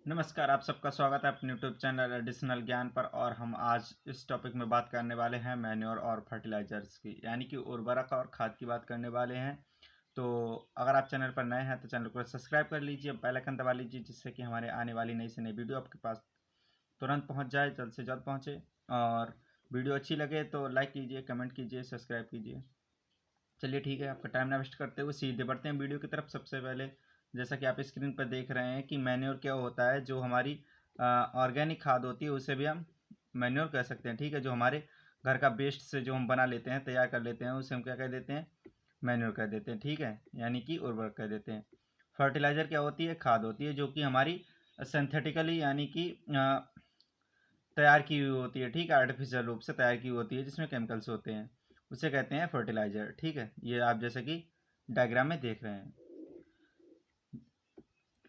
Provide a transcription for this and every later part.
नमस्कार, आप सबका स्वागत है अपने यूट्यूब चैनल एडिशनल ज्ञान पर। और हम आज इस टॉपिक में बात करने वाले हैं मैन्योर और फर्टिलाइजर्स की, यानी कि उर्वरक और खाद की बात करने वाले हैं। तो अगर आप चैनल पर नए हैं तो चैनल को सब्सक्राइब कर लीजिए, बेल आइकन दबा लीजिए, जिससे कि हमारे आने वाली नई से नई वीडियो आपके पास तुरंत पहुंच जाए, जल्द से जल्द पहुंचे। और वीडियो अच्छी लगे तो लाइक कीजिए, कमेंट कीजिए, सब्सक्राइब कीजिए। चलिए ठीक है, आपका टाइम ना वेस्ट करते हुए सीधे बढ़ते हैं वीडियो की तरफ। सबसे पहले जैसा कि आप स्क्रीन पर देख रहे हैं कि मैन्योर क्या होता है। जो हमारी ऑर्गेनिक खाद होती है उसे भी हम मैन्योर कह सकते हैं, ठीक है। जो हमारे घर का वेस्ट से जो हम बना लेते हैं, तैयार कर लेते हैं, उसे हम क्या कह देते हैं, मैन्योर कह देते हैं, ठीक है, यानी कि उर्वरक कह देते हैं। फर्टिलाइज़र क्या होती है, खाद होती है जो कि हमारी सिंथेटिकली यानी कि तैयार की हुई होती है, ठीक है, आर्टिफिशियल रूप से तैयार की हुई होती है, जिसमें केमिकल्स होते हैं, उसे कहते हैं फर्टिलाइज़र, ठीक है। ये आप जैसे कि डायग्राम में देख रहे हैं।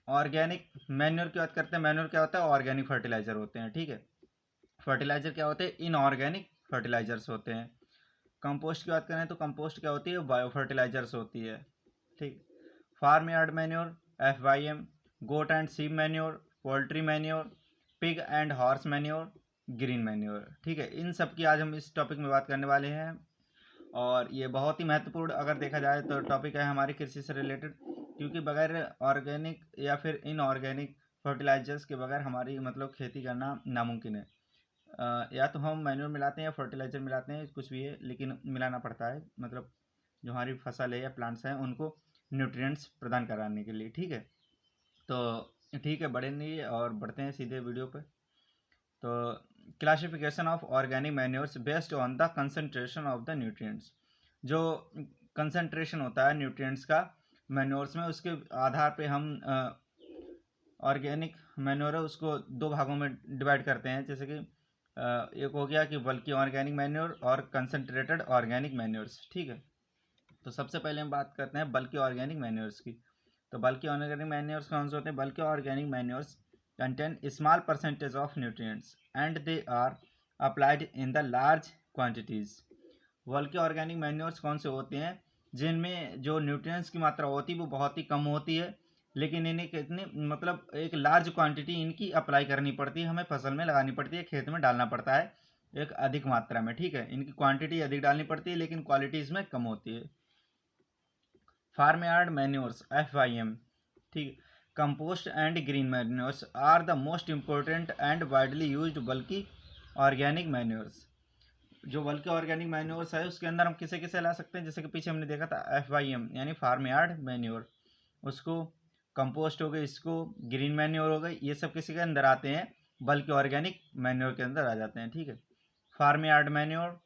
ऑर्गेनिक मैन्योर की बात करते हैं। मैन्योर क्या होता है, ऑर्गेनिक फर्टिलाइज़र होते हैं, ठीक है। फर्टिलाइज़र क्या होते हैं, इनऑर्गेनिक फर्टिलाइजर्स होते हैं। कंपोस्ट की बात करें तो कंपोस्ट क्या होती है, बायो फर्टिलाइजर्स होती है, ठीक। Farm yard manure, FYM, goat and sheep manure, poultry manure, pig and horse manure, green manure, ठीक है। इन सब की आज हम इस टॉपिक में बात करने वाले हैं। और ये बहुत ही महत्वपूर्ण अगर देखा जाए तो टॉपिक है हमारी कृषि से रिलेटेड, क्योंकि बगैर ऑर्गेनिक या फिर इनऑर्गेनिक फर्टिलाइजर्स के बगैर हमारी मतलब खेती करना नामुमकिन है। या तो हम मैन्योर मिलाते हैं या फर्टिलाइज़र मिलाते हैं, कुछ भी है, लेकिन मिलाना पड़ता है, मतलब जो हमारी फसल है या प्लांट्स हैं उनको न्यूट्रिएंट्स प्रदान कराने के लिए, ठीक है। तो ठीक है, बढ़े नहीं और बढ़ते हैं सीधे वीडियो पे। तो classification of organic manures based on the concentration of the nutrients. जो कंसंट्रेशन होता है न्यूट्रिएंट्स का मैन्योर्स में, उसके आधार पे हम ऑर्गेनिक मैन्योर है उसको दो भागों में डिवाइड करते हैं। जैसे कि एक हो गया कि बल्कि ऑर्गेनिक मैन्योर और कंसंट्रेटेड ऑर्गेनिक मैन्योर्स, ठीक है। तो सबसे पहले हम बात करते हैं बल्कि ऑर्गेनिक मैन्योर्स की। तो बल्कि ऑर्गेनिक मैन्योर्स कौन से होते हैं, बल्कि organic manures contain small percentage of nutrients and they are applied in the large quantities। बल्कि ऑर्गेनिक मैन्योर्स कौन से होते हैं, जिनमें जो न्यूट्रिएंट्स की मात्रा होती है वो बहुत ही कम होती है, लेकिन इन्हें कितनी मतलब एक लार्ज क्वांटिटी इनकी अप्लाई करनी पड़ती है, हमें फसल में लगानी पड़ती है, खेत में डालना पड़ता है एक अधिक मात्रा में, ठीक है। इनकी क्वांटिटी अधिक डालनी पड़ती है लेकिन क्वालिटी इसमें कम होती है। फार्म यार्ड मैन्योर्स, FYM, ठीक। Compost and green manures are the most important and widely used bulky organic manures. जो बल्कि ऑर्गेनिक मैन्योर्स है उसके अंदर हम किसे किसे ला सकते हैं, जैसे कि पीछे हमने देखा था FYM यानी फार्म यार्ड मैन्योर, उसको कंपोस्ट हो गई, इसको ग्रीन मैन्योर हो गई, ये सब किसी के अंदर आते हैं, बल्कि ऑर्गेनिक मैन्योर के अंदर आ जाते हैं, ठीक है। Farm yard manure,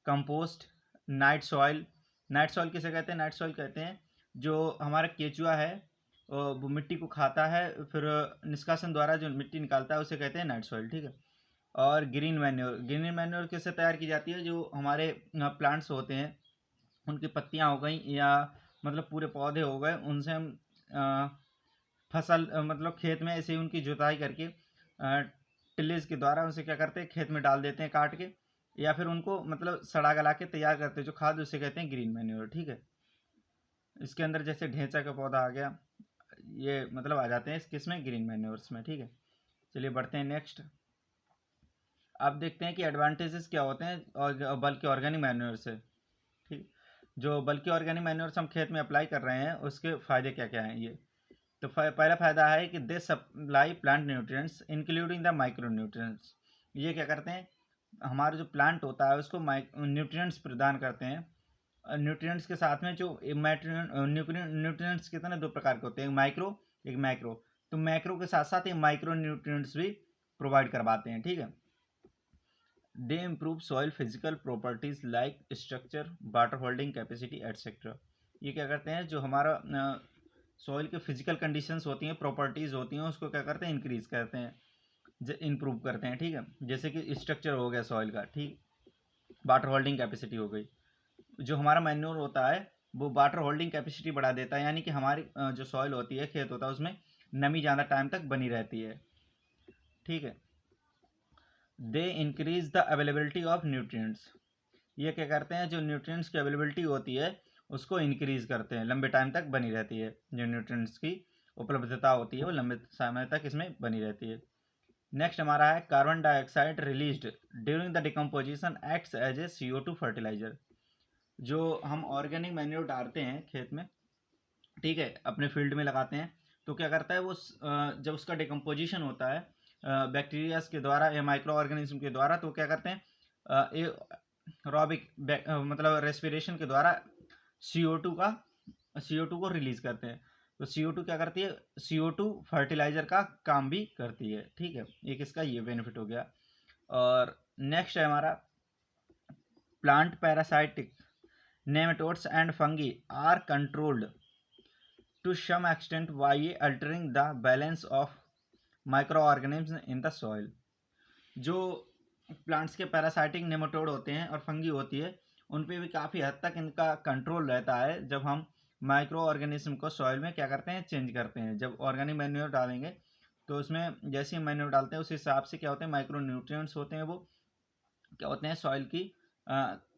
compost, night soil. Night soil किसे कहते हैं, नाइट सॉइल कहते हैं जो हमारा केचुआ है वो मिट्टी को खाता है, फिर निष्कासन द्वारा जो मिट्टी निकालता है उसे कहते हैं नाइट सॉइल, ठीक है। और ग्रीन मैन्योर, ग्रीन मैन्योर कैसे तैयार की जाती है, जो हमारे प्लांट्स होते हैं उनकी पत्तियां हो गई या मतलब पूरे पौधे हो गए, उनसे हम फसल मतलब खेत में ऐसे ही उनकी जुताई करके टिल्लेज के द्वारा उसे क्या करते हैं, खेत में डाल देते हैं काट के, या फिर उनको मतलब सड़ा गला के तैयार करते हैं जो खाद, उसे कहते हैं ग्रीन मैन्योर, ठीक है। इसके अंदर जैसे ढेंचा का पौधा आ गया, ये मतलब आ जाते हैं इस किसमें, ग्रीन मैन्योर्स में, ठीक है। चलिए बढ़ते हैं नेक्स्ट। अब देखते हैं कि एडवांटेजेस क्या होते हैं और बल्कि ऑर्गेनिक मैन्योर से, ठीक। जो बल्कि ऑर्गेनिक मैन्योर्स हम खेत में अप्लाई कर रहे हैं उसके फ़ायदे क्या क्या हैं ये। तो पहला फ़ायदा है कि they supply plant nutrients including the micro nutrients. ये क्या करते हैं, हमारा जो प्लांट होता है उसको न्यूट्रिएंट्स प्रदान करते हैं। न्यूट्रिएंट्स के साथ में जो न्यूट्रिएंट्स कितने दो प्रकार के होते हैं, एक माइक्रो एक मैक्रो। तो मैक्रो के साथ साथ ये माइक्रो न्यूट्रिएंट्स भी प्रोवाइड करवाते हैं, ठीक है। दे improve soil physical properties like structure, water holding capacity etcetera. ये क्या करते हैं, जो हमारा सॉइल के फिजिकल कंडीशंस होती हैं, प्रॉपर्टीज़ होती हैं, उसको क्या करते हैं, इंक्रीज करते हैं, इम्प्रूव करते हैं, ठीक है। जैसे कि स्ट्रक्चर हो गया सॉइल का, ठीक। वाटर होल्डिंग कैपेसिटी हो गई, जो हमारा मैन्योर होता है वो वाटर होल्डिंग कैपेसिटी बढ़ा देता है, यानी कि हमारी जो सॉइल होती है, खेत होता है, उसमें नमी ज़्यादा टाइम तक बनी रहती है, ठीक है। They increase the availability of nutrients. ये क्या करते हैं, जो न्यूट्रिएंट्स की अवेलेबिलिटी होती है उसको इंक्रीज करते हैं, लंबे टाइम तक बनी रहती है जो न्यूट्रिएंट्स की, उपलब्धता होती है वो लंबे समय तक इसमें बनी रहती है। नेक्स्ट हमारा है carbon dioxide released during the decomposition acts as a CO2 fertiliser. जो हम ऑर्गेनिक मैन्योर डालते हैं खेत में, ठीक है, अपने फील्ड में लगाते हैं, तो क्या करता है वो जब उसका डिकम्पोजिशन होता है बैक्टीरियाज के द्वारा या माइक्रो ऑर्गेनिज्म के द्वारा, तो क्या करते हैं रॉबिक मतलब रेस्पिरेशन के द्वारा CO2 को रिलीज करते हैं। तो CO2 क्या करती है, CO2 फर्टिलाइजर का काम भी करती है, ठीक है, एक इसका ये बेनिफिट हो गया। और नेक्स्ट है हमारा plant parasitic nematodes and fungi are controlled to some extent by altering the balance of microorganisms in the soil। जो प्लांट्स के पैरासाइटिक नेमाटोड होते हैं और फंगी होती है, उन पे भी काफ़ी हद तक इनका कंट्रोल रहता है जब हम माइक्रो ऑर्गेनिज्म को सॉइल में क्या करते हैं, चेंज करते हैं। जब ऑर्गेनिक मैन्योर डालेंगे तो उसमें जैसे ही मैन्योर डालते हैं उस हिसाब से क्या होते हैं, माइक्रो न्यूट्रिएंट्स होते हैं, वो क्या होते हैं सॉइल की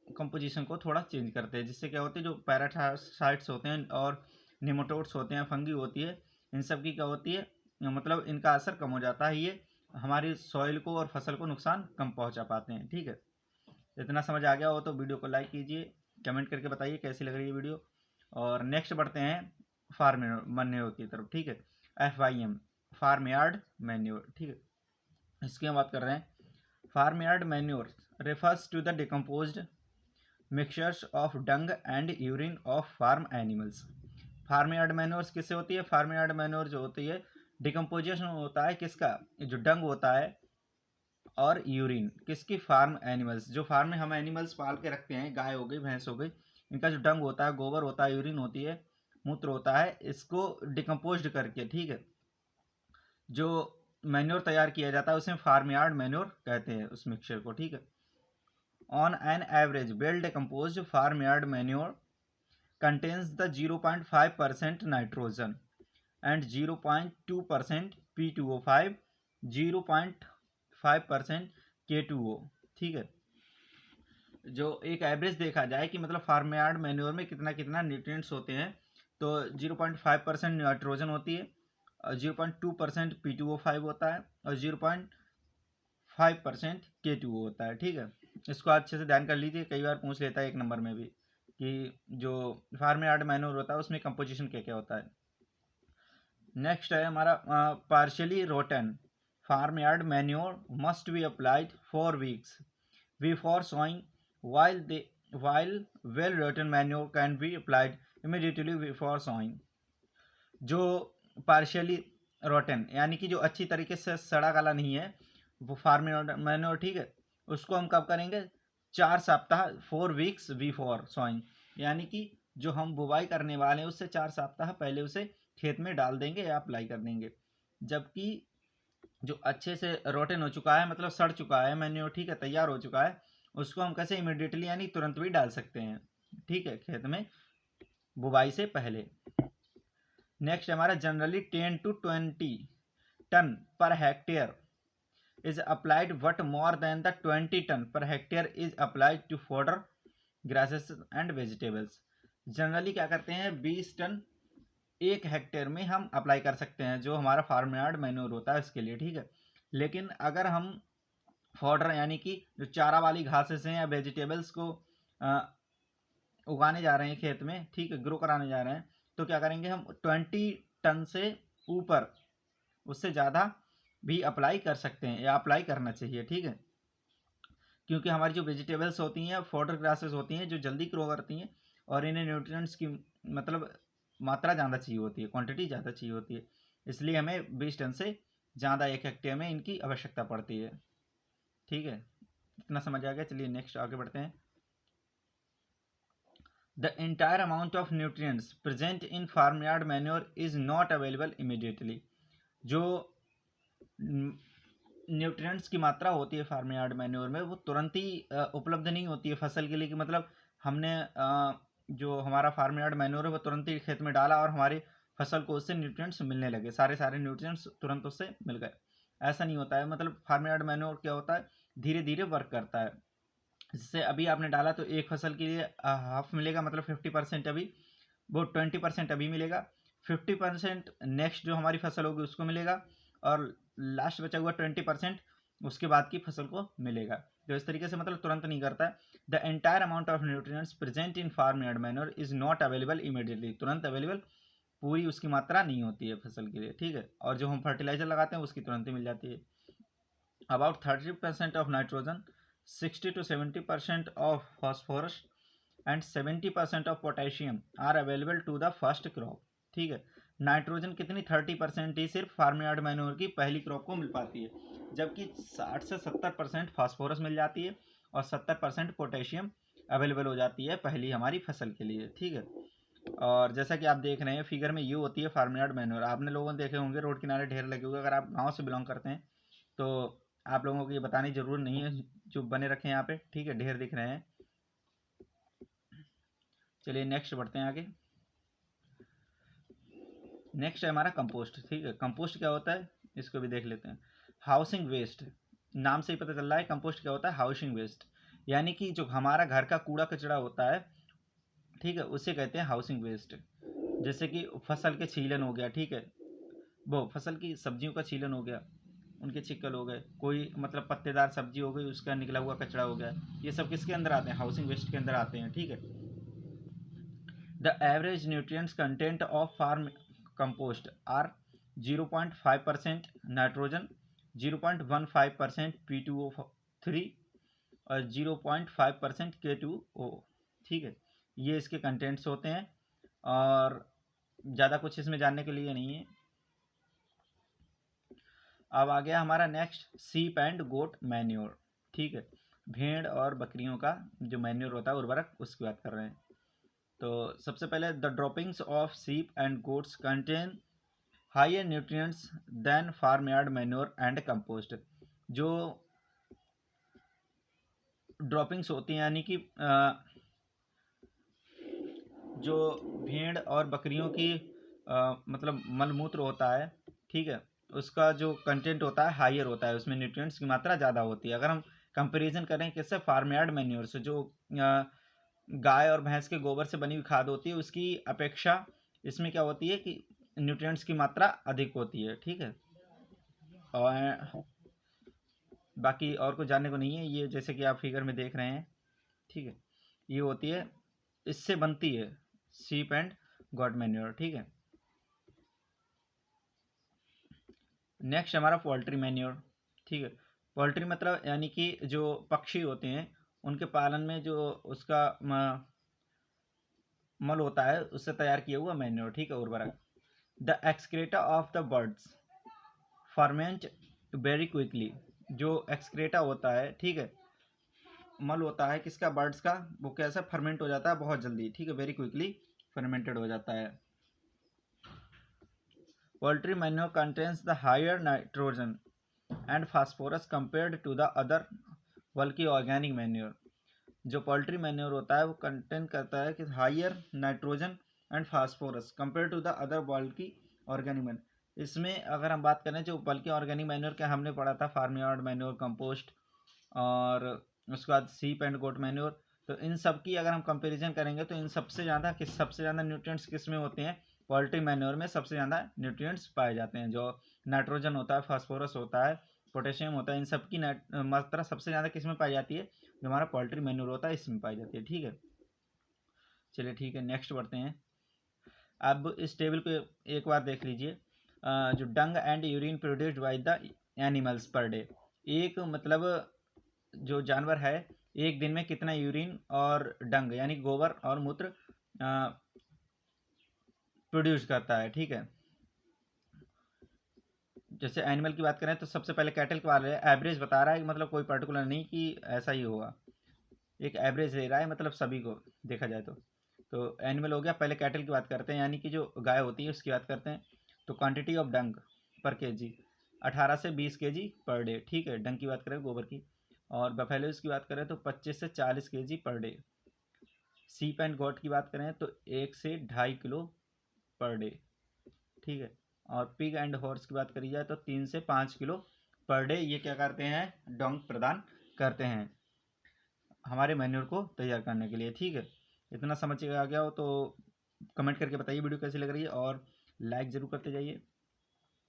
कंपोजिशन को थोड़ा चेंज करते हैं, जिससे क्या होती है जो पैरासाइट्स होते हैं और नेमाटोड्स होते हैं, फंगी होती है, इन सब की क्या होती है, मतलब इनका असर कम हो जाता है, ये हमारी सॉइल को और फसल को नुकसान कम पहुंचा पाते हैं, ठीक है। इतना समझ आ गया हो तो वीडियो को लाइक कीजिए, कमेंट करके बताइए कैसी लग रही है वीडियो। और नेक्स्ट बढ़ते हैं फार्म मैन्योर की तरफ, ठीक है, FYM फार्म यार्ड मैन्योर, ठीक है, इसकी हम बात कर रहे हैं। Farm yard manure refers to the decomposed mixtures of dung and urine of farm animals। Farm yard manures किससे होती है, फार्म यार्ड मैन्योर जो होती है डिकम्पोजिशन होता है किसका, जो डंग होता है और यूरिन किसकी, फार्म एनिमल्स, जो फार्म में हम एनिमल्स पाल के रखते हैं, गाय हो गई, भैंस हो गई, इनका जो डंग होता है, गोबर होता है, यूरिन होती है, मूत्र होता है, इसको डिकम्पोज करके, ठीक है, जो मैन्योर तैयार किया जाता है उसे फार्म यार्ड मैन्योर कहते हैं उस मिक्सचर को, ठीक है। On an average, well-decomposed farmyard manure contains the 0.5% nitrogen and 0.2% P2O5, 0.5% K2O, ठीक है। जो एक एवरेज देखा जाए कि मतलब फार्मयार्ड मैन्योर में कितना कितना न्यूट्रिएंट्स होते हैं, तो 0.5% नाइट्रोजन होती है, 0.2% P2O5 होता है और 0.5% K2O होता है, ठीक है। इसको अच्छे से ध्यान कर लीजिए, कई बार पूछ लेता है एक नंबर में भी कि जो फार्म यार्ड मैन्योर होता है उसमें कंपोजिशन क्या क्या होता है। नेक्स्ट है हमारा partially rotten farm yard manure must be applied for weeks before sowing, while well rotten manure can be applied immediately before sowing। जो पार्शियली रोटन यानी कि जो अच्छी तरीके से सड़ा गला नहीं है वो फार्म मैन्योर, ठीक है, उसको हम कब करेंगे, 4 सप्ताह 4 वीक्स बिफोर सोइंग, यानी कि जो हम बुवाई करने वाले हैं उससे 4 सप्ताह पहले उसे खेत में डाल देंगे या अप्लाई कर देंगे। जबकि जो अच्छे से रोटन हो चुका है, मतलब सड़ चुका है मैन्योर, ठीक है, तैयार हो चुका है, उसको हम कैसे इमिडिएटली यानी तुरंत भी डाल सकते हैं, ठीक है, खेत में बुवाई से पहले। नेक्स्ट हमारा generally 10 to 20 ton per hectare is applied, but more than the 20 ton per hectare is applied to fodder, grasses and vegetables। Generally क्या करते हैं 20 टन 1 हेक्टेयर में हम अप्लाई कर सकते हैं जो हमारा फार्म यार्ड मैन्योर होता है उसके लिए, ठीक है। लेकिन अगर हम फॉडर यानी कि जो चारा वाली घासें हैं या वेजिटेबल्स को उगाने जा रहे हैं खेत में, ठीक है, ग्रो कराने जा रहे हैं, तो क्या करेंगे हम 20 टन से ऊपर, उससे ज़्यादा भी अप्लाई कर सकते हैं या अप्लाई करना चाहिए, ठीक है, क्योंकि हमारी जो वेजिटेबल्स होती हैं फॉडर ग्रासेस होती हैं जो जल्दी ग्रो करती हैं और इन्हें न्यूट्रिएंट्स की मतलब मात्रा ज़्यादा चाहिए होती है, क्वांटिटी ज़्यादा चाहिए होती है, इसलिए हमें 20 टन से ज़्यादा 1 हेक्टेयर में इनकी आवश्यकता पड़ती है, ठीक है। इतना समझ आ गया, चलिए नेक्स्ट आगे बढ़ते हैं। The entire amount of nutrients present in farmyard manure is not available immediately। जो न्यूट्रिएंट्स की मात्रा होती है फार्म यार्ड मैन्योर में वो तुरंत ही उपलब्ध नहीं होती है फसल के लिए, कि मतलब हमने जो हमारा फार्म यार्ड मैन्योर है वो तुरंत ही खेत में डाला और हमारी फसल को उससे न्यूट्रिएंट्स मिलने लगे, सारे न्यूट्रिएंट्स तुरंत उससे मिल गए, ऐसा नहीं होता है। मतलब फार्म यार्ड मैन्योर क्या होता है, धीरे धीरे वर्क करता है। जैसे अभी आपने डाला तो एक फसल के लिए हाफ मिलेगा, मतलब 50% अभी, वो 20% अभी मिलेगा, 50% नेक्स्ट जो हमारी फसल होगी उसको मिलेगा, और लास्ट बचा हुआ 20% उसके बाद की फसल को मिलेगा। तो इस तरीके से मतलब तुरंत नहीं करता है। The entire amount of nutrients present in farm yard manure is not available immediately, तुरंत अवेलेबल पूरी उसकी मात्रा नहीं होती है फसल के लिए, ठीक है। और जो हम फर्टिलाइजर लगाते हैं उसकी तुरंत ही मिल जाती है। About 30% of nitrogen, 60 to 70% of phosphorus and 70% of potassium are available to the first crop, ठीक है। नाइट्रोजन कितनी 30% ही सिर्फ फार्म यार्ड मैन्योर की पहली क्रॉप को मिल पाती है, जबकि 60 से 70% फास्फोरस मिल जाती है और 70% पोटेशियम अवेलेबल हो जाती है पहली हमारी फसल के लिए, ठीक है। और जैसा कि आप देख रहे हैं फिगर में, ये होती है फार्म यार्ड मैन्योर। आपने लोगों ने देखे होंगे रोड किनारे ढेर लगे हुए, अगर आप गाँव से बिलोंग करते हैं तो आप लोगों को ये बताने की जरूरत नहीं है, जो बने रखे हैं यहाँ पे, ठीक है, ढेर दिख रहे हैं। चलिए नेक्स्ट बढ़ते हैं आगे। नेक्स्ट है हमारा कंपोस्ट, ठीक है। कंपोस्ट क्या होता है इसको भी देख लेते हैं। हाउसिंग वेस्ट, नाम से ही पता चल रहा है कंपोस्ट क्या होता है, हाउसिंग वेस्ट, यानी कि जो हमारा घर का कूड़ा कचरा होता है, ठीक है, उसे कहते हैं हाउसिंग वेस्ट। जैसे कि फसल के छीलन हो गया, ठीक है, वो फसल की सब्जियों का छीलन हो गया, उनके छिक्कल हो गए, कोई मतलब पत्तेदार सब्जी हो गई उसका निकला हुआ कचरा हो गया, ये सब किसके अंदर आते हैं, हाउसिंग वेस्ट के अंदर आते हैं, ठीक है। The average nutrients content of farm compost are 0.5% nitrogen, 0.15% P2O3 और 0.5% K2O, ठीक है। ये इसके कंटेंट्स होते हैं और ज़्यादा कुछ इसमें जानने के लिए नहीं है। अब आ गया हमारा नेक्स्ट सीप एंड गोट मैन्योर, ठीक है। भेड़ और बकरियों का जो मैन्योर होता है उर्वरक, उसकी बात कर रहे हैं। तो सबसे पहले the droppings of sheep and goats contain higher nutrients than farm yard manure and compost. जो ड्रॉपिंग्स होती हैं यानी कि जो भेड़ और बकरियों की मतलब मलमूत्र होता है, ठीक है, उसका जो कंटेंट होता है हायर होता है, उसमें न्यूट्रिएंट्स की मात्रा ज़्यादा होती है। अगर हम कंपैरिजन करें किससे, फार्म यार्ड मैन्योर से, जो गाय और भैंस के गोबर से बनी हुई खाद होती है, उसकी अपेक्षा इसमें क्या होती है कि न्यूट्रिएंट्स की मात्रा अधिक होती है, ठीक है। और बाकी और कुछ जानने को नहीं है, ये जैसे कि आप फिगर में देख रहे हैं, ठीक है, ये होती है, इससे बनती है सीप एंड गॉट मैन्योर, ठीक है। नेक्स्ट हमारा पोल्ट्री मैन्योर, ठीक है। पोल्ट्री मतलब यानी कि जो पक्षी होते हैं उनके पालन में जो उसका मल होता है उससे तैयार किया हुआ मैन्योर, ठीक है, उर्वरक। The excreta of the birds ferment very quickly, जो एक्सक्रेटा होता है, ठीक है, मल होता है किसका, बर्ड्स का, वो कैसा फर्मेंट हो जाता है बहुत जल्दी, ठीक है, वेरी क्विकली फर्मेंटेड हो जाता है। Poultry manure contains the higher nitrogen and phosphorus compared to the other bulky organic manure. जो पोल्ट्री मैन्योर होता है वो कंटेन करता है कि higher nitrogen and phosphorus compare to the other bulky organic manure. इसमें अगर हम बात करें जो बल्कि ऑर्गेनिक मैन्योर का हमने पढ़ा था, फार्म यार्ड मैन्योर, कंपोस्ट और उसके बाद सीप एंड गोट मैन्योर, तो इन सब की अगर हम कंपैरिजन करेंगे तो इन सबसे ज़्यादा न्यूट्रिएंट्स किस में होते हैं, पोल्ट्री मैन्योर में सबसे ज़्यादा न्यूट्रिएंट्स पाए जाते हैं। जो नाइट्रोजन होता है, फास्फोरस होता है, पोटेशियम होता है, इन सब की मात्रा सबसे ज़्यादा किस में पाई जाती है, जो हमारा पोल्ट्री मैन्योर होता है इसमें पाई जाती है, ठीक है। चलिए ठीक है, नेक्स्ट बढ़ते हैं। अब इस टेबल को एक बार देख लीजिए। जो डंग and urine produced by the animals per day, एक मतलब जो जानवर है एक दिन में कितना यूरिन और डंग यानी गोबर और मूत्र प्रोड्यूस करता है, ठीक है। जैसे एनिमल की बात करें तो सबसे पहले कैटल के बारे में एवरेज बता रहा है, मतलब कोई पर्टिकुलर नहीं कि ऐसा ही होगा, एक एवरेज ले रहा है, मतलब सभी को देखा जाए तो एनिमल हो गया। पहले कैटल की बात करते हैं यानी कि जो गाय होती है उसकी बात करते हैं। तो क्वांटिटी ऑफ डंग पर केजी 18 से 20 केजी पर डे, ठीक है, डंग की बात करें गोबर की। और बफेलोज की बात करें तो 25 से 40 केजी पर डे। सीप एंड गोट की बात करें तो 1 से 2.5 किलो पर डे, ठीक है। और पिग एंड हॉर्स की बात करी जाए तो 3 से 5 किलो पर डे ये क्या करते हैं, डंग प्रदान करते हैं हमारे मैन्योर को तैयार करने के लिए, ठीक है। इतना समझ आ गया हो तो कमेंट करके बताइए वीडियो कैसी लग रही है, और लाइक ज़रूर करते जाइए।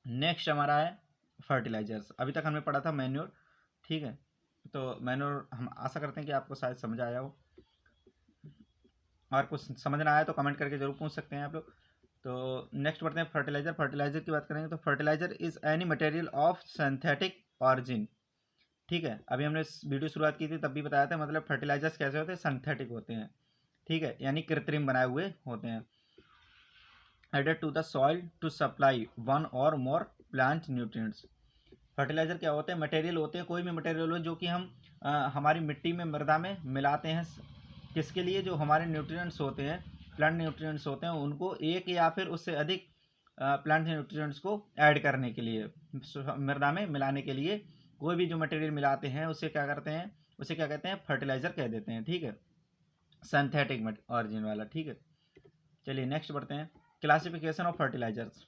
नेक्स्ट हमारा है फर्टिलाइजर्स। अभी तक हमने पढ़ा था मैन्योर, ठीक है, तो मैन्योर हम आशा करते हैं कि आपको शायद समझ आया हो, और कुछ समझ ना आया तो कमेंट करके जरूर पूछ सकते हैं आप लोग। तो नेक्स्ट बढ़ते हैं फर्टिलाइजर। फर्टिलाइजर की बात करेंगे तो fertiliser is any material of synthetic origin, ठीक है। अभी हमने इस वीडियो शुरुआत की थी तब भी बताया था, मतलब फर्टिलाइजर्स कैसे होते हैं, सिंथेटिक होते हैं, ठीक है, यानी कृत्रिम बनाए हुए होते हैं। Added to the soil to supply one or more plant nutrients. Fertiliser क्या होते हैं, मटेरियल होते हैं, कोई भी मटेरियल हो जो कि हम हमारी मिट्टी में, मृदा में मिलाते हैं, किसके लिए, जो हमारे न्यूट्रिएंट्स होते हैं, प्लांट न्यूट्रिएंट्स होते हैं, उनको एक या फिर उससे अधिक प्लांट न्यूट्रिएंट्स को ऐड करने के लिए, मृदा में मिलाने के लिए कोई भी जो मटेरियल मिलाते हैं उसे क्या करते हैं, उसे क्या कहते हैं, फर्टिलाइजर कह देते हैं, ठीक है, सिंथेटिक ऑरिजिन वाला, ठीक है। चलिए नेक्स्ट बढ़ते हैं क्लासिफिकेशन ऑफ फर्टिलाइजर्स।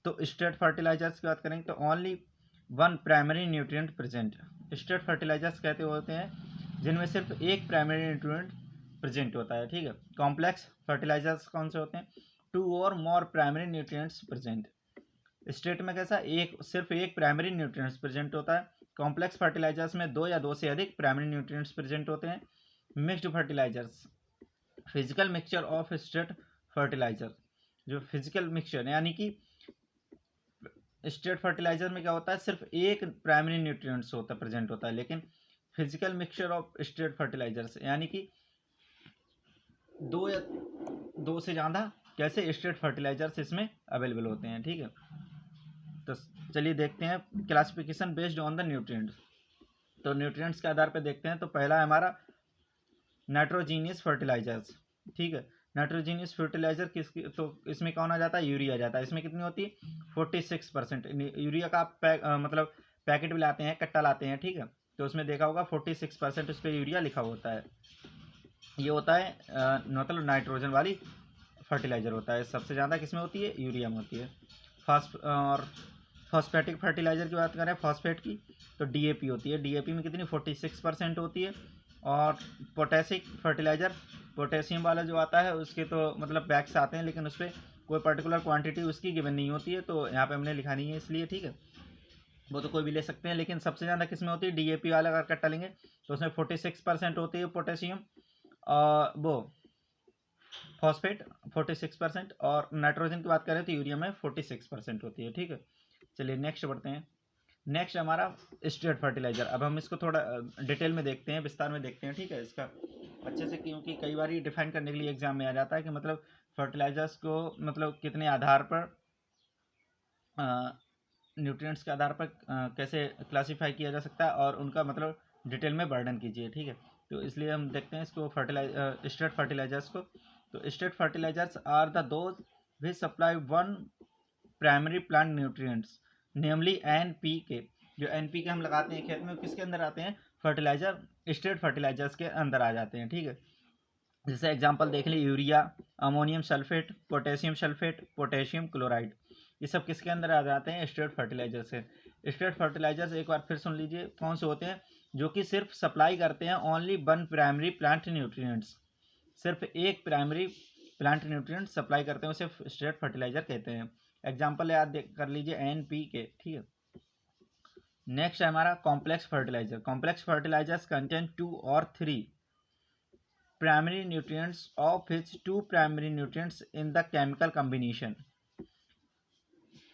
तो स्ट्रेट फर्टिलाइजर्स की बात करेंगे तो only one primary nutrient present. Straight fertilisers कहते होते हैं जिनमें सिर्फ एक प्राइमरी न्यूट्रिएंट प्रेजेंट होता है, ठीक है। कॉम्प्लेक्स फर्टिलाइजर्स कौन से होते हैं, टू और मोर प्राइमरी न्यूट्रिएंट्स प्रेजेंट। स्ट्रेट में कैसा, एक, सिर्फ एक प्राइमरी न्यूट्रिएंट्स प्रेजेंट होता है। कॉम्प्लेक्स फर्टिलाइजर्स में दो या दो से अधिक प्राइमरी न्यूट्रिएंट्स प्रेजेंट होते हैं। Mixed fertilisers, physical mixture of straight fertiliser. जो फिजिकल मिक्सचर यानी कि स्ट्रेट फर्टिलाइजर में क्या होता है, सिर्फ एक प्राइमरी न्यूट्रिएंट्स होता है, प्रेजेंट होता है, लेकिन physical mixture of straight fertilisers यानी कि दो या दो से ज़्यादा कैसे स्ट्रेट फर्टिलाइजर्स इसमें अवेलेबल होते हैं, ठीक है। तो चलिए देखते हैं classification based on the nutrients. तो न्यूट्रिएंट्स के आधार पर देखते हैं। तो पहला है हमारा नाइट्रोजीनियस फर्टिलाइजर्स, ठीक है। नाइट्रोजीनियस फर्टिलाइजर किसकी, तो इसमें कौन आ जाता है, यूरिया जाता है। इसमें कितनी होती है, 46%। यूरिया का आप मतलब पैकेट भी लाते हैं, कट्टा लाते हैं, ठीक है, तो उसमें देखा होगा 46% उस पर यूरिया लिखा होता है। ये होता है मतलब नाइट्रोजन वाली फर्टिलाइजर होता है। सबसे ज़्यादा किसमें होती है, यूरिया में होती है। और फॉस्फेटिक फर्टिलाइजर की बात करें, फॉस्फेट की, तो डीएपी होती है। डीएपी में कितनी, 46% होती है। और पोटेशिक फर्टिलाइजर, पोटेशियम वाला जो आता है उसके तो मतलब बैग्स आते हैं, लेकिन उस पर कोई पर्टिकुलर क्वांटिटी उसकी गिवन नहीं होती है, तो यहाँ पे हमने लिखा नहीं है इसलिए, ठीक है, वो तो कोई भी ले सकते हैं। लेकिन सबसे ज़्यादा किसमें होती है, डीएपी वाला अगर कट्टा लेंगे तो उसमें 46% होती है पोटेशियम, वो फॉस्फेट 46%, और नाइट्रोजन की बात करें तो यूरिया में 46% होती है, ठीक है। चलिए नेक्स्ट बढ़ते हैं। नेक्स्ट हमारा स्ट्रेट फर्टिलाइजर। अब हम इसको थोड़ा डिटेल में देखते हैं, विस्तार में देखते हैं, ठीक है, इसका अच्छे से, क्योंकि कई बार ये डिफाइन करने के लिए एग्जाम में आ जाता है कि मतलब फर्टिलाइजर्स को मतलब कितने आधार पर, न्यूट्रिएंट्स के आधार पर कैसे क्लासीफाई किया जा सकता है, और उनका मतलब डिटेल में वर्णन कीजिए, ठीक है। तो इसलिए हम देखते हैं इसको स्ट्रेट फर्टिलाइजर्स को। तो straight fertilisers are the those which supply one primary plant nutrients namely NPK। जो NPK हम लगाते हैं खेत में, किसके अंदर आते हैं, फर्टिलाइजर, स्ट्रेट फर्टिलाइजर्स के अंदर आ जाते हैं, ठीक है। जैसे एग्जांपल देख लीजिए, urea, ammonium sulphate, potassium sulphate, potassium chloride, ये सब किसके अंदर आ जाते हैं, स्ट्रेट फर्टिलाइजर से। स्ट्रेट फर्टिलाइजर्स एक बार फिर सुन लीजिए कौन से होते हैं, जो कि सिर्फ सप्लाई करते हैं only one primary plant nutrients, सिर्फ एक प्राइमरी प्लांट न्यूट्रिएंट सप्लाई करते हैं, उसे स्ट्रेट फर्टिलाइजर कहते हैं। एग्जाम्पल याद कर लीजिए NPK, ठीक है। नेक्स्ट है हमारा complex fertiliser. Complex fertilisers contain 2 or 3 primary nutrients of which 2 primary nutrients in the chemical combination.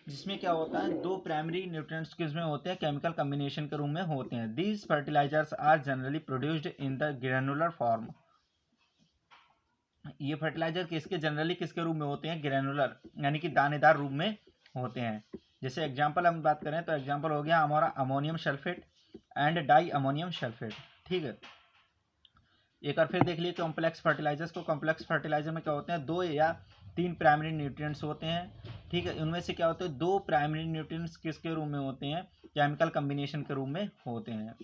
जिसमें क्या होता है, 2 प्राइमरी न्यूट्रिएंट्स किसमें होते हैं, केमिकल कॉम्बिनेशन के रूप में होते हैं। These fertilisers are generally produced in the granular form. ये फर्टिलाइजर जनरली किसके रूप में होते हैं, ग्रेनुलर यानी कि दानेदार रूप में होते हैं। जैसे एग्जांपल हम बात करें तो एग्जांपल हो गया हमारा ammonium sulphate and di ammonium sulphate, ठीक है। एक बार फिर देख लिए कॉम्प्लेक्स फर्टिलाइजर्स को। कॉम्प्लेक्स फर्टिलाइजर में क्या होते हैं, 2 या 3 प्राइमरी न्यूट्रिएंट्स होते हैं, ठीक है। उनमें से क्या होते हैं, 2 प्राइमरी न्यूट्रिएंट्स किसके रूप में होते हैं, केमिकल कॉम्बिनेशन के रूप में होते हैं,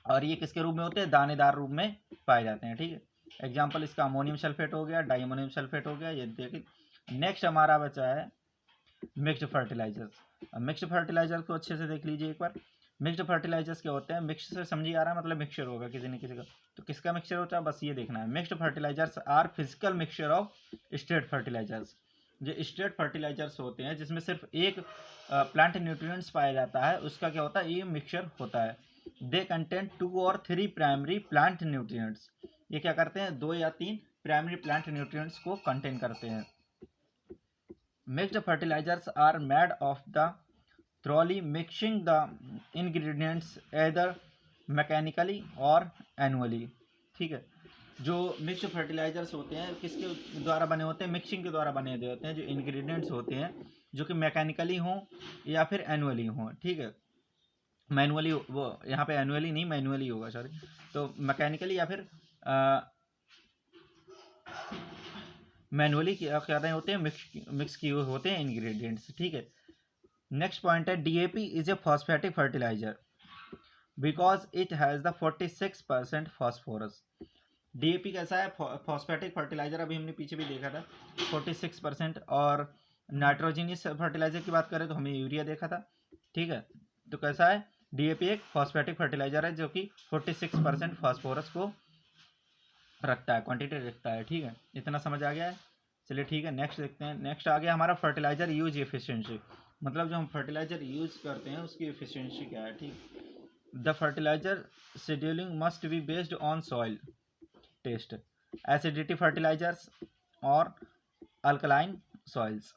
और ये किसके रूप में होते हैं, दानेदार रूप में पाए जाते हैं, ठीक है। एग्जाम्पल इसका अमोनियम सल्फेट हो गया, डाई अमोनियम सल्फेट हो गया, ये देखिए। नेक्स्ट हमारा बचा है मिक्स्ड फर्टिलाइजर्स। मिक्स्ड फर्टिलाइजर को अच्छे से देख लीजिए एक बार। मिक्स्ड फर्टिलाइजर्स क्या होते हैं, मिक्स से समझिए आ रहा है, मतलब मिक्सचर होगा किसी न किसी का, तो किसका मिक्सचर होता है, बस ये देखना है। Mixed fertilisers are physical mixture of straight fertilisers. जो स्ट्रेट फर्टिलाइजर्स होते हैं जिसमें सिर्फ एक प्लांट न्यूट्रिएंट्स पाया जाता है, उसका क्या होता है, ये मिक्सचर होता है। They contain 2 or 3 primary plant nutrients, ये क्या करते हैं, 2 या 3 प्राइमरी प्लांट न्यूट्रिएंट्स को कंटेन करते हैं। Mixed fertilisers are made of the thoroughly mixing the ingredients either mechanically और annually। ठीक है, जो मिक्स फर्टिलाइजर्स होते हैं किसके द्वारा बने होते हैं, मिक्सिंग के द्वारा बने होते हैं। जो इंग्रेडिएंट्स होते हैं जो कि मैकेनिकली हों या फिर एनुअली हों, ठीक है, मैनुअली, वो यहाँ पे एनुअली नहीं मैनुअली होगा, सॉरी, तो मैकेनिकली या फिर मैनुअली क्या रहे होते हैं, मिक्स किए हुए होते हैं इंग्रेडिएंट्स। ठीक है, नेक्स्ट पॉइंट है DAP is a phosphatic fertiliser because it has the 46% phosphorus. DAP कैसा है, फॉस्फेटिक फर्टिलाइजर, अभी हमने पीछे भी देखा था 46%। और नाइट्रोजिनियस फर्टिलाइजर की बात करें तो हमने यूरिया देखा था। ठीक है, तो कैसा है, डीएपी एक फॉस्फेटिक फर्टिलाइजर है जो कि 46% फॉस्फोरस को रखता है, क्वांटिटी रखता है। ठीक है, इतना समझ आ गया है। चलिए ठीक है, नेक्स्ट देखते हैं। नेक्स्ट आ गया हमारा फर्टिलाइजर यूज एफिशिएंसी, मतलब जो हम फर्टिलाइजर यूज करते हैं उसकी एफिशिएंसी क्या है। ठीक, the fertiliser scheduling must be based on soil test, acidity fertilisers और अल्कलाइन सॉइल्स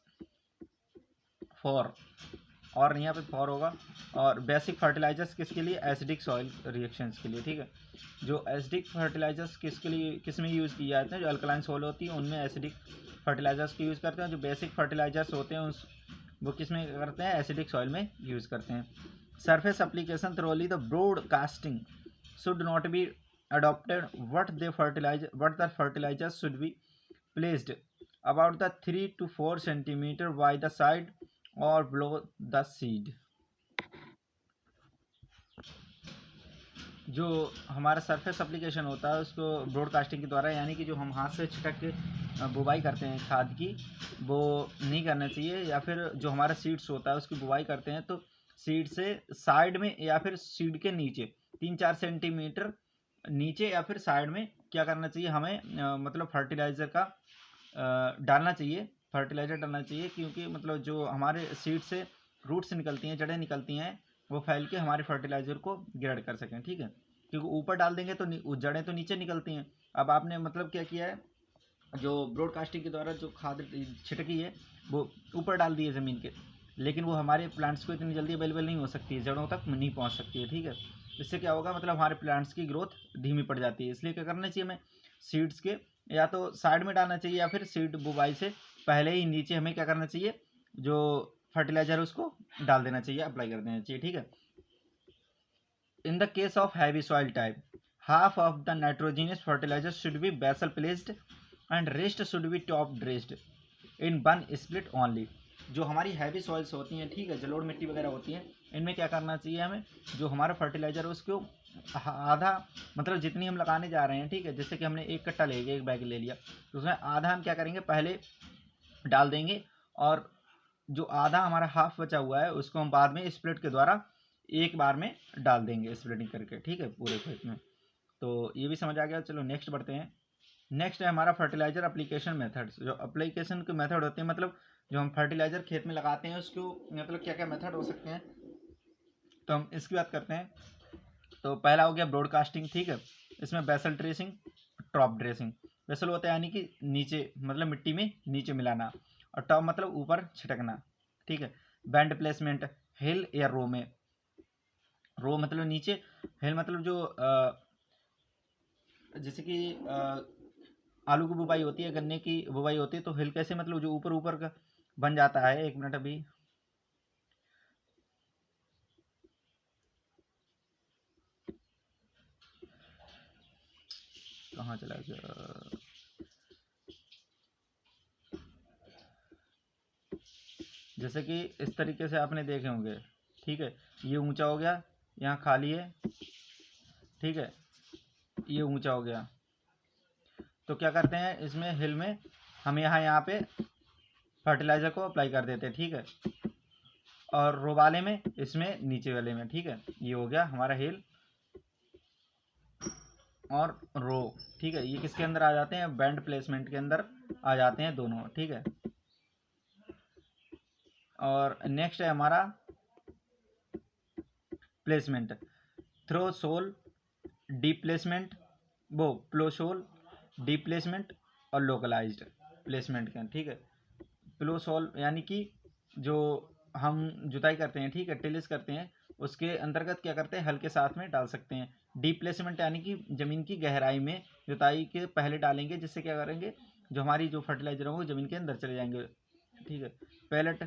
फॉर, और यहाँ पे फॉर होगा। और बेसिक फर्टिलाइजर्स किसके लिए, एसिडिक सॉइल रिएक्शंस के लिए। ठीक है, जो एसिडिक फर्टिलाइजर्स किसके लिए, किस में यूज़ किए जाते हैं, जो अल्कलाइन सॉइल होती है उनमें एसिडिक फर्टिलाइजर्स को यूज़ करते हैं। जो बेसिक फर्टिलाइजर्स होते हैं वो किस में करते हैं, एसिडिक सॉइल में यूज़ करते हैं। Surface application thoroughly the broadcasting should not be adopted what the fertilizers should be placed about the 3 to 4 centimeter by the side or below the seed। जो हमारा सरफेस एप्लीकेशन होता है उसको broadcasting के द्वारा, यानी कि जो हम हाथ से छिटक के बुवाई करते हैं खाद की, वो नहीं करना चाहिए। या फिर जो हमारा सीड्स होता है उसकी बुवाई करते हैं तो सीड से साइड में या फिर सीड के नीचे 3-4 सेंटीमीटर नीचे या फिर साइड में क्या करना चाहिए हमें, मतलब फर्टिलाइज़र का डालना चाहिए, फर्टिलाइज़र डालना चाहिए। क्योंकि मतलब जो हमारे सीड से रूट्स निकलती हैं, जड़ें निकलती हैं, वो फैल के हमारे फर्टिलाइज़र को ग्रेड कर सकें। ठीक है, क्योंकि ऊपर डाल देंगे तो जड़ें तो नीचे निकलती हैं। अब आपने मतलब क्या किया है, जो ब्रॉडकास्टिंग के द्वारा जो खाद छिटकी है वो ऊपर डाल दी है ज़मीन के, लेकिन वो हमारे प्लांट्स को इतनी जल्दी अवेलेबल नहीं हो सकती है, जड़ों तक नहीं पहुंच सकती है। ठीक है, इससे क्या होगा, मतलब हमारे प्लांट्स की ग्रोथ धीमी पड़ जाती है। इसलिए क्या करना चाहिए हमें, सीड्स के या तो साइड में डालना चाहिए या फिर सीड बुवाई से पहले ही नीचे हमें क्या करना चाहिए, जो फर्टिलाइजर उसको डाल देना चाहिए, अप्लाई कर देना चाहिए। ठीक है, in the case of heavy soil type half of the nitrogenous fertiliser should be basal placed and rest should be top dressed in one split only. जो हमारी हैवी सॉइल्स होती हैं, ठीक है, जलोढ़ मिट्टी वगैरह होती है, इनमें क्या करना चाहिए हमें, जो हमारा फर्टिलाइजर है उसको आधा, मतलब जितनी हम लगाने जा रहे हैं, ठीक है, जैसे कि हमने 1 कट्टा ले लिया, 1 बैग ले लिया, तो उसमें आधा हम क्या करेंगे, पहले डाल देंगे, और जो आधा हमारा हाफ बचा हुआ है उसको हम बाद में स्प्लिट के द्वारा एक बार में डाल देंगे, स्प्लिटिंग करके। ठीक है, पूरे खेत में। तो ये भी समझ आ गया। चलो नेक्स्ट बढ़ते हैं। नेक्स्ट है हमारा फर्टिलाइजर एप्लीकेशन मेथड्स। जो एप्लीकेशन के मेथड होते हैं, मतलब जो हम फर्टिलाइजर खेत में लगाते हैं उसको मतलब क्या क्या मेथड हो सकते हैं, तो हम इसकी बात करते हैं। तो पहला हो गया ब्रॉडकास्टिंग। ठीक है, इसमें basal dressing, top dressing. Basal होता है यानी कि नीचे, मतलब मिट्टी में नीचे मिलाना, और टॉप मतलब ऊपर छिटकना। ठीक है, बैंड प्लेसमेंट, हिल या रो में, रो मतलब नीचे, हिल मतलब जो जैसे कि आलू की बुवाई होती है, गन्ने की बुवाई होती है, तो हिल कैसे, मतलब जो ऊपर ऊपर का बन जाता है। 1 मिनट, अभी कहाँ चला गया, जैसे कि इस तरीके से आपने देखे होंगे। ठीक है, ये ऊंचा हो गया, यहाँ खाली है, ठीक है, ये ऊंचा हो गया, तो क्या करते हैं इसमें हिल में हम यहाँ पे फर्टिलाइज़र को अप्लाई कर देते हैं। ठीक है, और रो वाले में, इसमें नीचे वाले में। ठीक है, ये हो गया हमारा हिल और रो। ठीक है, ये किसके अंदर आ जाते हैं, बैंड प्लेसमेंट के अंदर आ जाते हैं दोनों। ठीक है, और नेक्स्ट है हमारा placement, through sole, deep placement, वो प्लो सोल, डीप प्लेसमेंट और लोकलाइज्ड प्लेसमेंट का, ठीक है। प्लो सोल यानी कि जो हम जुताई करते हैं, ठीक है, टिलिस करते हैं, उसके अंतर्गत क्या करते हैं, हल के साथ में डाल सकते हैं। डीप प्लेसमेंट यानी कि ज़मीन की गहराई में जुताई के पहले डालेंगे, जिससे क्या करेंगे, जो हमारी जो फर्टिलाइजर होंगे ज़मीन के अंदर चले जाएंगे, ठीक है। Pellet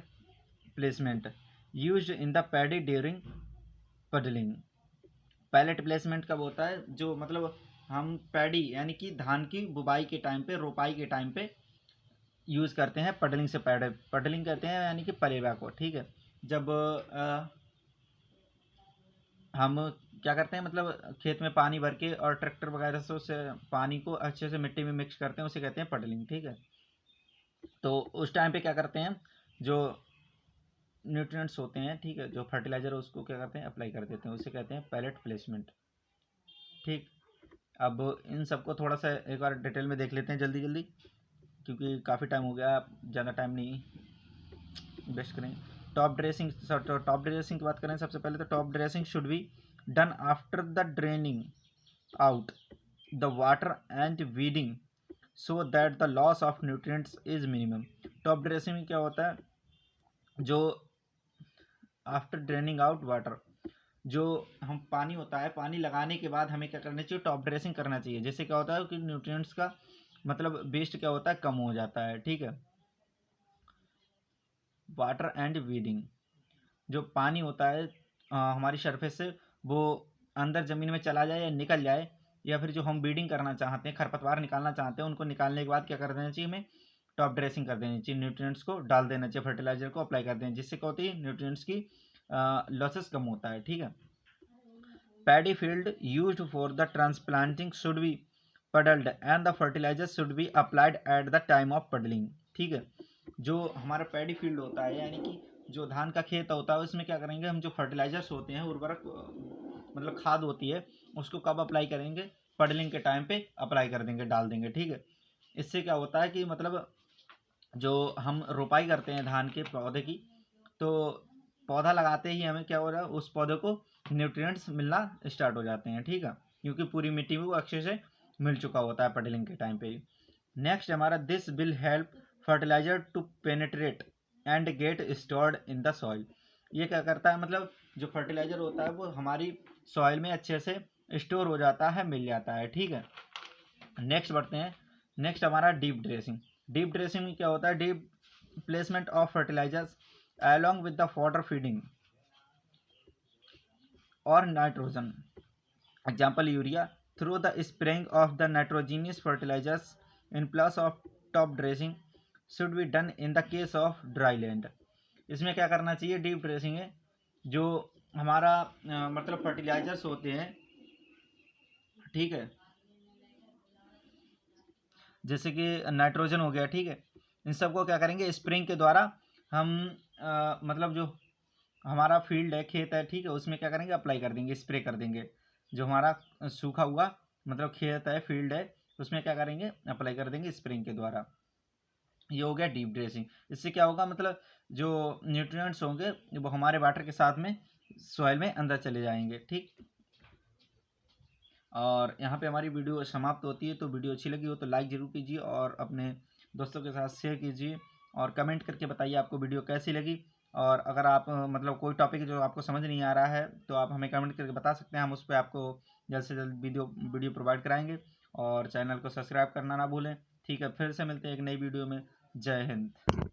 placement used in the paddy during puddling. Pellet placement कब होता है, जो मतलब हम पैडी यानी कि धान की बुवाई के टाइम पे, रोपाई के टाइम पे यूज़ करते हैं। पडलिंग से पडलिंग करते हैं यानी कि पलेवा को, ठीक है। जब हम क्या करते हैं, मतलब खेत में पानी भर के और ट्रैक्टर वगैरह से उस पानी को अच्छे से मिट्टी में मिक्स करते हैं, उसे कहते हैं पडलिंग, ठीक है। तो उस टाइम पे क्या करते हैं, जो न्यूट्रिएंट्स होते हैं, ठीक है, जो फर्टिलाइजर उसको क्या करते हैं, अप्लाई कर देते हैं, उसे कहते हैं पैलेट प्लेसमेंट, ठीक। अब इन सबको थोड़ा सा एक बार डिटेल में देख लेते हैं जल्दी जल्दी, क्योंकि काफ़ी टाइम हो गया, ज़्यादा टाइम नहीं वेस्ट करें। टॉप ड्रेसिंग की बात करें सबसे पहले, तो top dressing should be done after the draining out the water and weeding so that the loss of nutrients is minimum. Top dressing में क्या होता है, जो आफ्टर ड्रेनिंग आउट वाटर, जो हम पानी होता है, पानी लगाने के बाद हमें क्या करना चाहिए, टॉप ड्रेसिंग करना चाहिए, जिससे क्या होता है कि न्यूट्रिएंट्स का मतलब वेस्ट क्या होता है, कम हो जाता है, ठीक है। वाटर एंड वीडिंग, जो पानी होता है हमारी सरफेस से, वो अंदर ज़मीन में चला जाए या निकल जाए, या फिर जो हम बीडिंग करना चाहते हैं, खरपतवार निकालना चाहते हैं, उनको निकालने के बाद क्या कर देना चाहिए, हमें टॉप ड्रेसिंग कर देनी चाहिए, न्यूट्रिएंट्स को डाल देना चाहिए, फर्टिलाइजर को अप्लाई कर देना, जिससे क्या होती है, न्यूट्रिएंट्स की लॉसेस कम होता है, ठीक है। Paddy field used for the transplanting should be puddled and the fertiliser should be applied at the time of puddling, ठीक है। जो हमारा पैडी फील्ड होता है, यानी कि जो धान का खेत होता है, उसमें क्या करेंगे, हम जो फर्टिलाइजर्स होते हैं, उर्वरक मतलब खाद होती है, उसको कब अप्लाई करेंगे, पडलिंग के टाइम पे अप्लाई कर देंगे, डाल देंगे, ठीक है। इससे क्या होता है कि मतलब जो हम रोपाई करते हैं धान के पौधे की, तो पौधा लगाते ही हमें क्या हो रहा है, उस पौधे को न्यूट्रिएंट्स मिलना स्टार्ट हो जाते हैं, ठीक है, क्योंकि पूरी मिट्टी में वो अच्छे से मिल चुका होता है पडलिंग के टाइम पे ही। नेक्स्ट हमारा this will help fertiliser to penetrate and get stored in the soil. ये क्या करता है, मतलब जो फर्टिलाइजर होता है वो हमारी सॉइल में अच्छे से स्टोर हो जाता है, मिल जाता है, ठीक है। नेक्स्ट बढ़ते हैं, नेक्स्ट हमारा डीप ड्रेसिंग। डीप ड्रेसिंग में क्या होता है, deep placement of fertilisers along with the fodder feeding or nitrogen, example urea, through the spraying of the nitrogenous fertilizers in place of top dressing should be done in the case of dry land। इसमें क्या करना चाहिए, deep dressing है, जो हमारा मतलब fertilisers होते हैं, ठीक है, जैसे कि नाइट्रोजन हो गया, ठीक है, इन सबको क्या करेंगे, स्प्रिंग के द्वारा हम मतलब जो हमारा फील्ड है, खेत है, ठीक है, उसमें क्या करेंगे, अप्लाई कर देंगे, स्प्रे कर देंगे। जो हमारा सूखा हुआ मतलब खेत है, फील्ड है, उसमें क्या करेंगे, अप्लाई कर देंगे स्प्रिंग के द्वारा। ये हो गया डीप ड्रेसिंग। इससे क्या होगा, मतलब जो न्यूट्रिएंट्स होंगे वो हमारे वाटर के साथ में सॉइल में अंदर चले जाएंगे, ठीक। और यहाँ पे हमारी वीडियो समाप्त होती है। तो वीडियो अच्छी लगी हो तो लाइक ज़रूर कीजिए और अपने दोस्तों के साथ शेयर कीजिए और कमेंट करके बताइए आपको वीडियो कैसी लगी। और अगर आप मतलब कोई टॉपिक जो आपको समझ नहीं आ रहा है तो आप हमें कमेंट करके बता सकते हैं, हम उस पर आपको जल्द से जल्द वीडियो प्रोवाइड कराएंगे। और चैनल को सब्सक्राइब करना ना भूलें। ठीक है, फिर से मिलते हैं एक नई वीडियो में। जय हिंद।